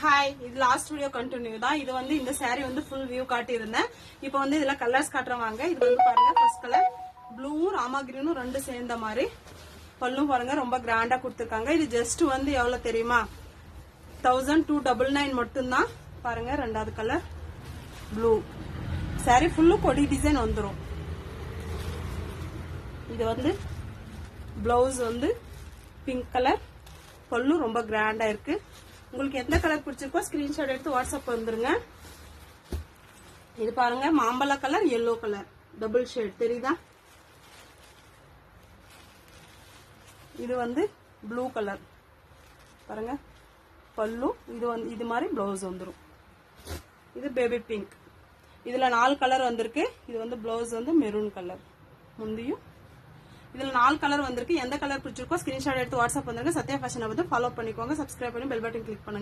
Hi, இது last video continue தான். இது வந்து இந்த saree வந்து ஃபுல் வியூ காட்டி இருந்தேன். இப்போ வந்து இதுல கலர்ஸ் காட்டுறவாங்க. இது வந்து பாருங்க, ஃபர்ஸ்ட் கலர் ப்ளூவும் ராமா கிரீனும் ரெண்டு சேர்ந்த மாதிரி பல்லும் பாருங்க, ரொம்ப கிராண்டா கொடுத்துருக்காங்க. இது ஜஸ்ட் வந்து எவ்வளவு தெரியுமா, 1299 மட்டும்தான். பாருங்க, ரெண்டாவது கலர் ப்ளூ. saree ஃபுல்லு கொடி டிசைன் வந்துடும். இது வந்து பிளவுஸ் வந்து பிங்க் கலர், பல்லு ரொம்ப கிராண்டா இருக்கு. உங்களுக்கு எந்த கலர் பிடிச்சிருக்கோ ஸ்கிரீன்ஷாட் எடுத்து வாட்ஸ்அப் வந்துருங்க. இது பாருங்க, மாம்பழ colour, yellow colour double shade தெரியுதா. இது வந்து ப்ளூ கலர் பாருங்க, பல்லு. இது வந்து இது மாதிரி பிளவுஸ் வந்துடும். இது பேபி பிங்க். இதுல 4 கலர் வந்திருக்கு. இது வந்து பிளவுஸ் வந்து மெரூன் கலர் முந்தியும். இதுல 4 கலர் வந்திருக்கு. எந்த கலர் பிடிச்சிருக்கோ ஸ்கிரீன்ஷாட் எடுத்து வாட்ஸ்அப் வந்துருங்க. சத்யா ஃபேஷனை வந்து ஃபாலோ பண்ணிக்கோங்க. சப்ஸ்கிரைப் பண்ணி பெல் பட்டன் கிளிக் பண்ணுங்க.